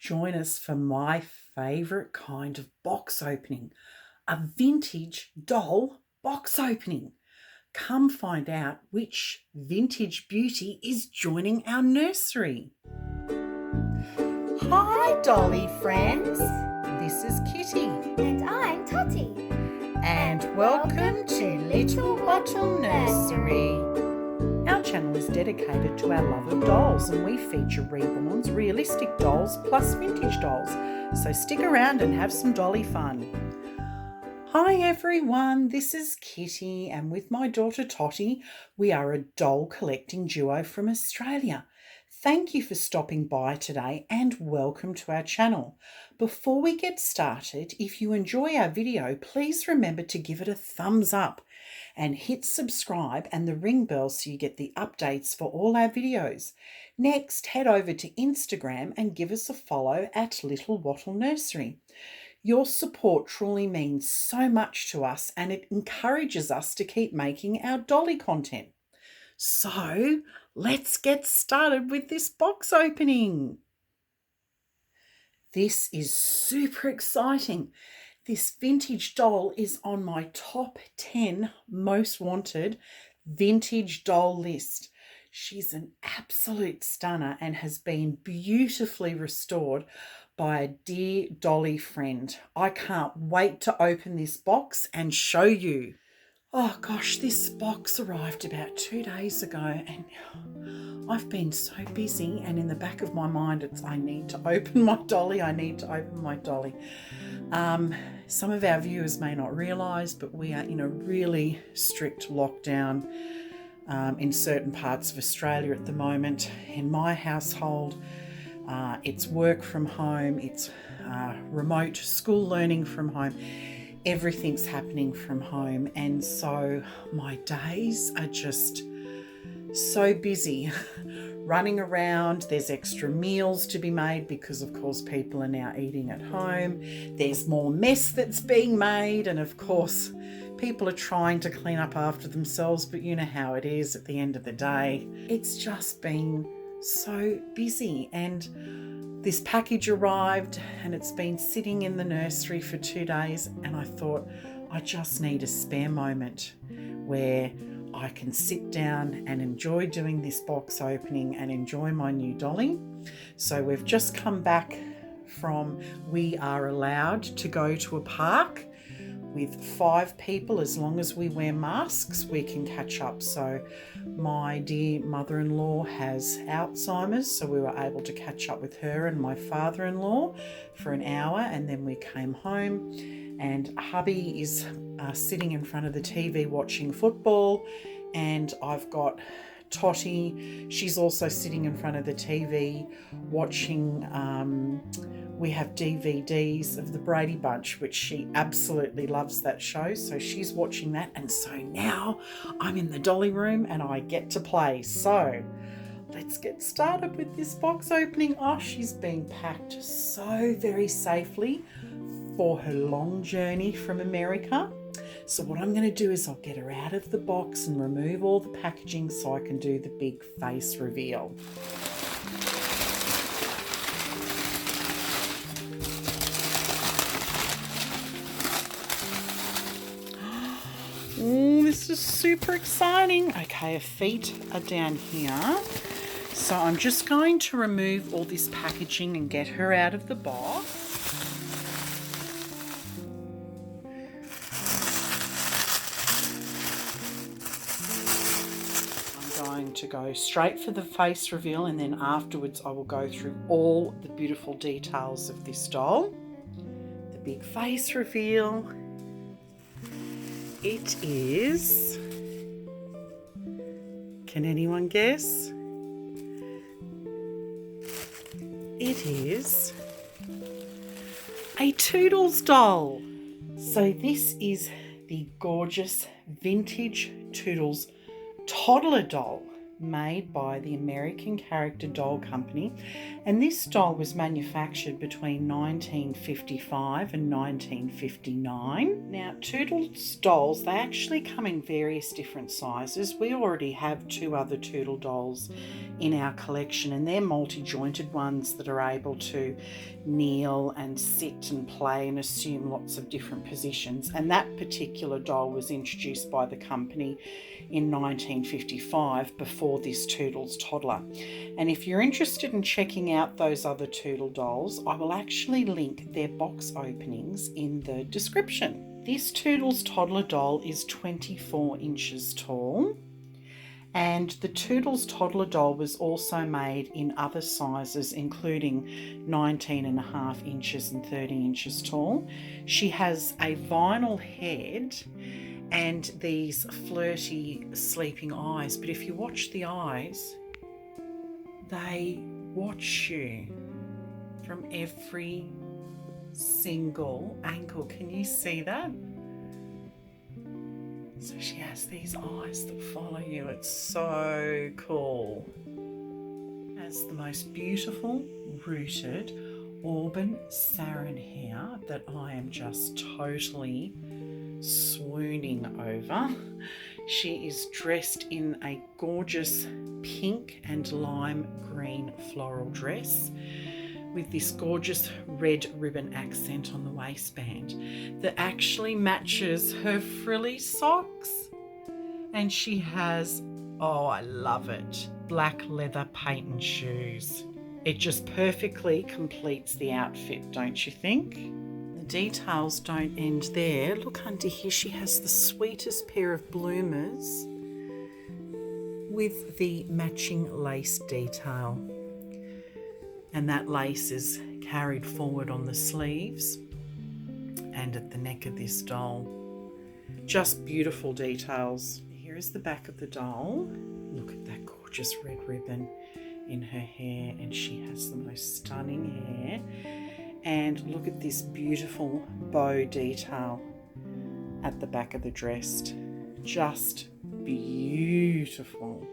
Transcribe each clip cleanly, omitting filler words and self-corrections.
join us for my favourite kind of box opening, a vintage doll box opening. Come find out which vintage beauty is joining our nursery. Hi, Dolly friends. This is Kitty. And I'm Totty. And welcome to Little Wattle Nursery. Our channel is dedicated to our love of dolls, and we feature reborns, realistic dolls plus vintage dolls. So stick around and have some dolly fun. Hi everyone, this is Kitty, and with my daughter Totty, we are a doll collecting duo from Australia. Thank you for stopping by today and welcome to our channel. Before we get started, if you enjoy our video, please remember to give it a thumbs up and hit subscribe and the ring bell so you get the updates for all our videos. Next, head over to Instagram and give us a follow at Little Wattle Nursery. Your support truly means so much to us and it encourages us to keep making our dolly content. So let's get started with this box opening. This is super exciting. This vintage doll is on my top 10 most wanted vintage doll list. She's an absolute stunner and has been beautifully restored by a dear dolly friend. I can't wait to open this box and show you. Oh gosh, this box arrived about 2 days ago and I've been so busy, and in the back of my mind it's I need to open my dolly. Some of our viewers may not realise, but we are in a really strict lockdown in certain parts of Australia at the moment. In my household, it's work from home, it's remote school learning from home. Everything's happening from home, and so my days are just so busy running around. There's extra meals to be made because of course people are now eating at home. There's more mess that's being made, and of course people are trying to clean up after themselves, but you know how it is at the end of the day. It's just been so busy, and this package arrived and it's been sitting in the nursery for 2 days, and I thought I just need a spare moment where I can sit down and enjoy doing this box opening and enjoy my new dolly. So we've just come back from, we are allowed to go to a park with 5 people. As long as we wear masks, we can catch up. So my dear mother-in-law has Alzheimer's, so we were able to catch up with her and my father-in-law for an hour, and then we came home, and hubby is sitting in front of the TV watching football, and I've got Totty, she's also sitting in front of the TV watching, we have DVDs of the Brady Bunch, which she absolutely loves that show, so she's watching that, and so now I'm in the dolly room and I get to play. So let's get started with this box opening. Oh, she's being packed so very safely for her long journey from America. So what I'm going to do is I'll get her out of the box and remove all the packaging so I can do the big face reveal. Oh, this is super exciting. Okay, her feet are down here. So I'm just going to remove all this packaging and get her out of the box. To go straight for the face reveal, and then afterwards I will go through all the beautiful details of this doll. The big face reveal. It is, can anyone guess? It is a Toodles doll. So this is the gorgeous vintage Toodles toddler doll. made by the American Character Doll Company, and this doll was manufactured between 1955 and 1959. Now, Toodles dolls, they actually come in various different sizes. We already have 2 other Toodle dolls in our collection, and they're multi-jointed ones that are able to kneel and sit and play and assume lots of different positions. And that particular doll was introduced by the company in 1955 before this Toodles toddler. And if you're interested in checking out those other Toodle dolls, I will actually link their box openings in the description. This Toodles toddler doll is 24 inches tall. And the Toodles toddler doll was also made in other sizes, including 19.5 inches and 30 inches tall. She has a vinyl head and these flirty sleeping eyes. But if you watch the eyes, they watch you from every single angle. Can you see that? So she has these eyes that follow you. It's so cool. Has the most beautiful rooted auburn sarin hair that I am just totally swooning over. She is dressed in a gorgeous pink and lime green floral dress with this gorgeous red ribbon accent on the waistband that actually matches her frilly socks. And she has, oh, I love it, black leather patent shoes. It just perfectly completes the outfit, don't you think? The details don't end there. Look under here, she has the sweetest pair of bloomers with the matching lace detail. And that lace is carried forward on the sleeves and at the neck of this doll. Just beautiful details. Here is the back of the doll. Look at that gorgeous red ribbon in her hair, and she has the most stunning hair. And look at this beautiful bow detail at the back of the dress. Just beautiful.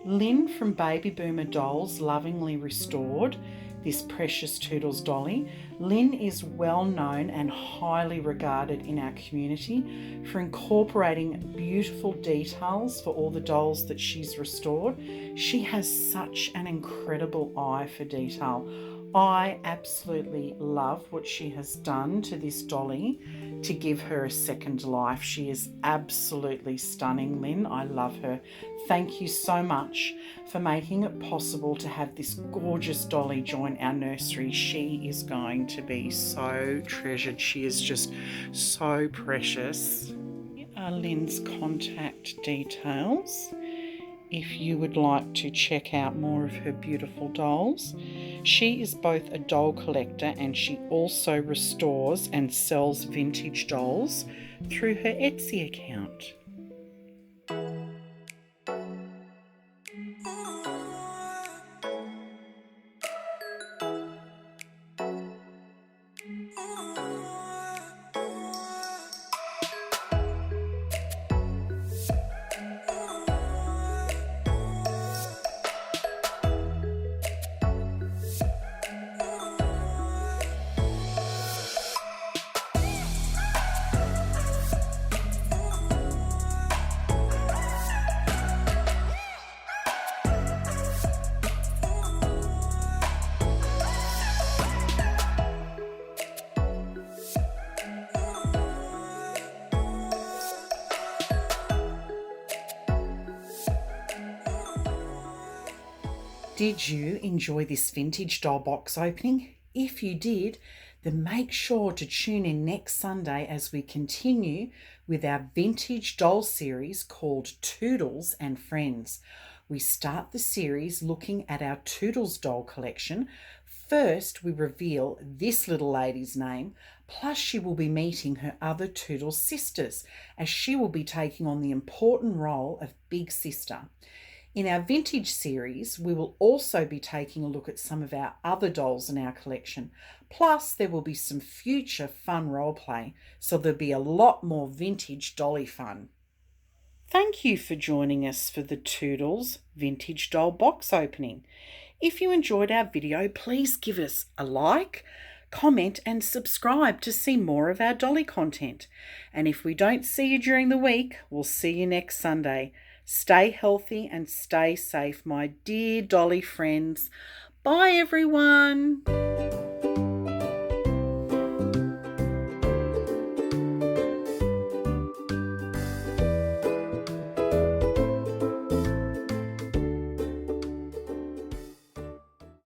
Lynn from Baby Boomer Dolls lovingly restored this precious Toodles dolly. Lynn is well known and highly regarded in our community for incorporating beautiful details for all the dolls that she's restored. She has such an incredible eye for detail. I absolutely love what she has done to this dolly to give her a second life. She is absolutely stunning, Lynn. I love her. Thank you so much for making it possible to have this gorgeous dolly join our nursery. She is going to be so treasured. She is just so precious. Here are Lynn's contact details. If you would like to check out more of her beautiful dolls. She is both a doll collector and she also restores and sells vintage dolls through her Etsy account. Did you enjoy this vintage doll box opening? If you did, then make sure to tune in next Sunday as we continue with our vintage doll series called Toodles and Friends. We start the series looking at our Toodles doll collection. First, we reveal this little lady's name, plus she will be meeting her other Toodles sisters, as she will be taking on the important role of Big Sister. In our vintage series, we will also be taking a look at some of our other dolls in our collection. Plus, there will be some future fun role play, so there'll be a lot more vintage dolly fun. Thank you for joining us for the Toodles Vintage Doll box opening. If you enjoyed our video, please give us a like, comment and subscribe to see more of our dolly content. And if we don't see you during the week, we'll see you next Sunday. Stay healthy and stay safe, my dear dolly friends. Bye, everyone.